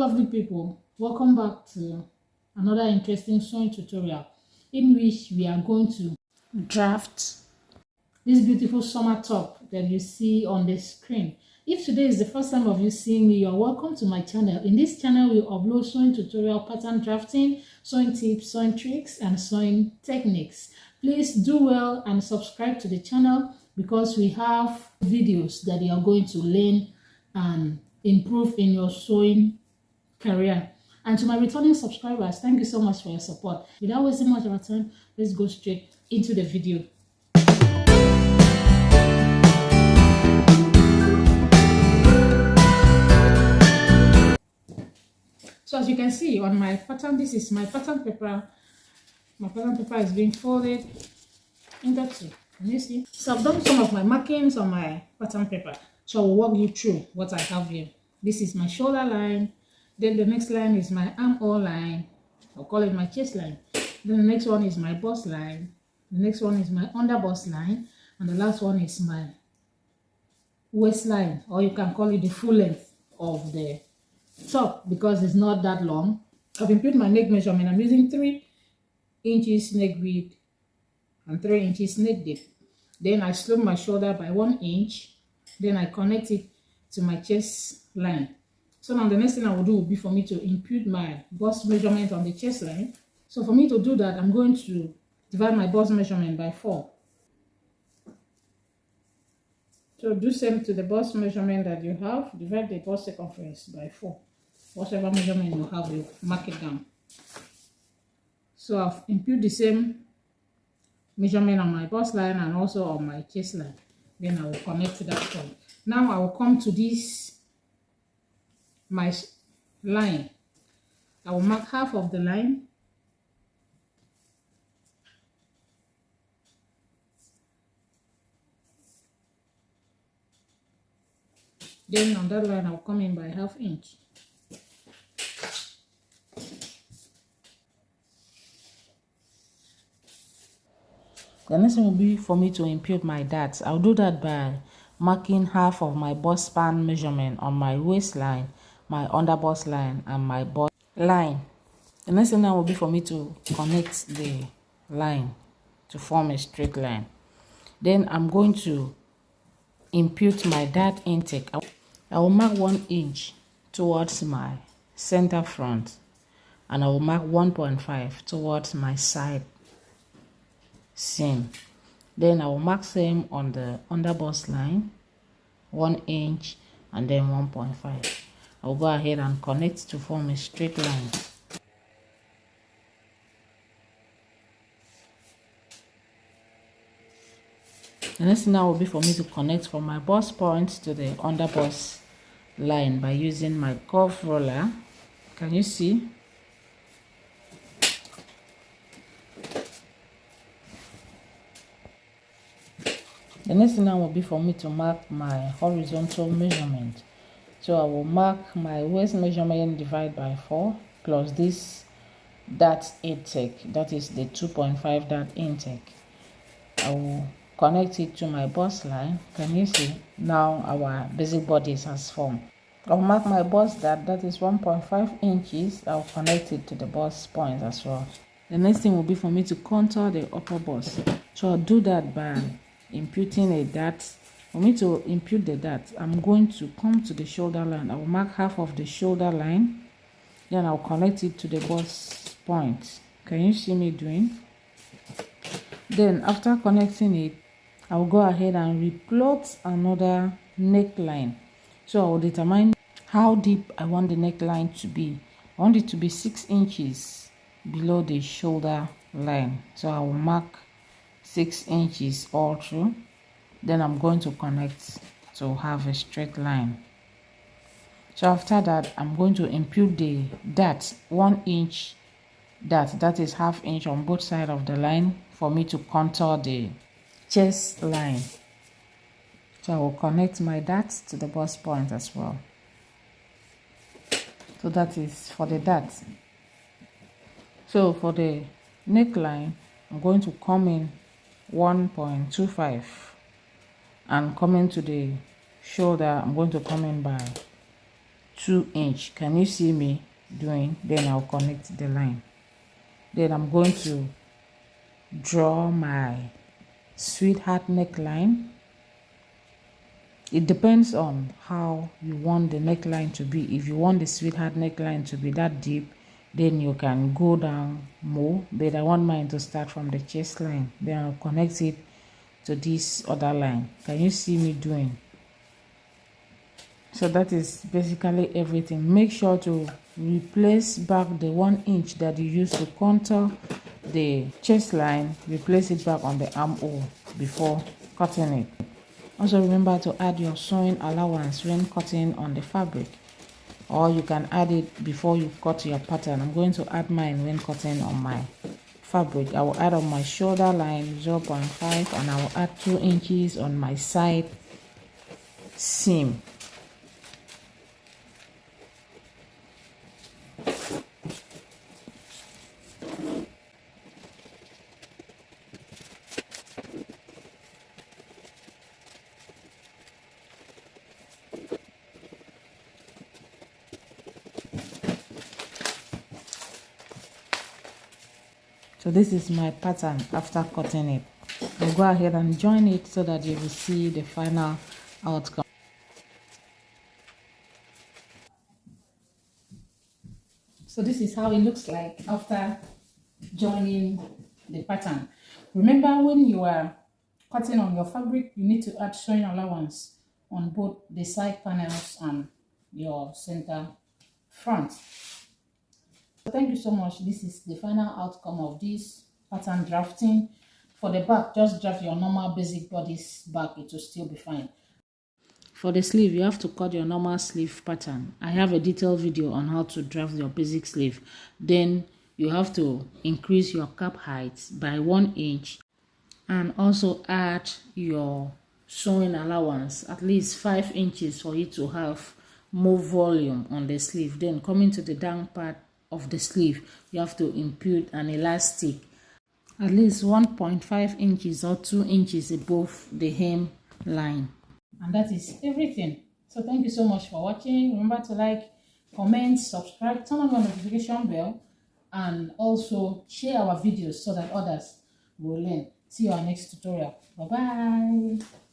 lovely people, welcome back to another interesting sewing tutorial in which we are going to draft this beautiful summer top that you see on the screen. If today is the first time of you seeing me, you are welcome to my channel. In this channel, we upload sewing tutorial, pattern drafting, sewing tips, sewing tricks, and sewing techniques. Please do well and subscribe to the channel because we have videos that you are going to learn and improve in your sewing career. And to my returning subscribers, thank you so much for your support. Without wasting much of our time, let's go straight into the video. So as you can see on my pattern, this is my pattern paper. My pattern paper is being folded into two. Can you see? So I've done some of my markings on my pattern paper. So I will walk you through what I have here. This is my shoulder line. Then the next line is my armhole line. I'll call it my chest line. Then the next one is my bust line. The next one is my under bust line. And the last one is my waistline, or you can call it the full length of the top because it's not that long. I've input my neck measurement. I'm using 3 inches neck width and 3 inches neck depth. Then I slope my shoulder by 1 inch. Then I connect it to my chest line. So now the next thing I will do will be for me to impute my bust measurement on the chest line. So for me to do that, I'm going to divide my bust measurement by 4. So do same to the bust measurement that you have. Divide the bust circumference by 4. Whatever measurement you have, you mark it down. So I've imputed the same measurement on my bust line and also on my chest line. Then I will connect to that point. Now I will come to this, my line. I will mark half of the line. Then on that line, I'll come in by ½ inch. The next thing will be for me to impute my darts. I'll do that by marking half of my bust span measurement on my waistline, my under bust line, and my bust line. The next thing now will be for me to connect the line to form a straight line. Then I'm going to impute my dart intake. I will mark 1 inch towards my center front, and I will mark 1.5 towards my side seam. Then I will mark same on the under bust line, 1 inch, and then 1.5. I will go ahead and connect to form a straight line. The next thing now will be for me to connect from my bust point to the under bust line by using my curve roller. Can you see? The next thing now will be for me to mark my horizontal measurement. So I will mark my waist measurement divided by 4 plus this dart intake, that is the 2.5 dart intake. I will connect it to my bust line. Can you see? Now our basic bodice has formed. I'll mark my bust dart, that is 1.5 inches. I'll connect it to the bust point as well. The next thing will be for me to contour the upper bust. So I'll do that by imputing a dart. For me to impute the dart, I'm going to come to the shoulder line. I will mark half of the shoulder line. Then I'll connect it to the bust point. Can you see me doing? Then after connecting it, I will go ahead and replot another neckline. So I will determine how deep I want the neckline to be. I want it to be 6 inches below the shoulder line. So I will mark 6 inches all through. Then I'm going to connect to have a straight line. So after that, I'm going to impute the dart, 1 inch dart, that is ½ inch on both sides of the line, for me to contour the chest line. So I will connect my dart to the bust point as well. So that is for the dart. So for the neckline, I'm going to come in 1.25, and coming to the shoulder, I'm going to come in by 2-inch. Can you see me doing? Then I'll connect the line. Then I'm going to draw my sweetheart neckline. It depends on how you want the neckline to be. If you want the sweetheart neckline to be that deep, then you can go down more. But I want mine to start from the chest line. Then I'll connect it to this other line. Can you see me doing? So that is basically everything. Make sure to replace back the 1 inch that you used to contour the chest line. Replace it back on the armhole before cutting it. Also remember to add your sewing allowance when cutting on the fabric, or you can add it before you cut your pattern. I'm going to add mine when cutting on my fabric. I will add on my shoulder line 0.5, and I will add 2 inches on my side seam. So this is my pattern after cutting it. I'll go ahead and join it so that you will see the final outcome. So this is how it looks like after joining the pattern. Remember, when you are cutting on your fabric, you need to add sewing allowance on both the side panels and your center front. So thank you so much. This is the final outcome of this pattern drafting. For the back, just draft your normal basic bodice back. It will still be fine. For the sleeve, you have to cut your normal sleeve pattern. I have a detailed video on how to draft your basic sleeve. Then you have to increase your cap height by 1 inch and also add your sewing allowance at least 5 inches for it to have more volume on the sleeve. Then coming to the down part of the sleeve, you have to input an elastic at least 1.5 inches or 2 inches above the hem line. And that is everything. So thank you so much for watching. Remember to like, comment, subscribe, turn on the notification bell, and also share our videos so that others will learn. See you on our next tutorial. Bye bye.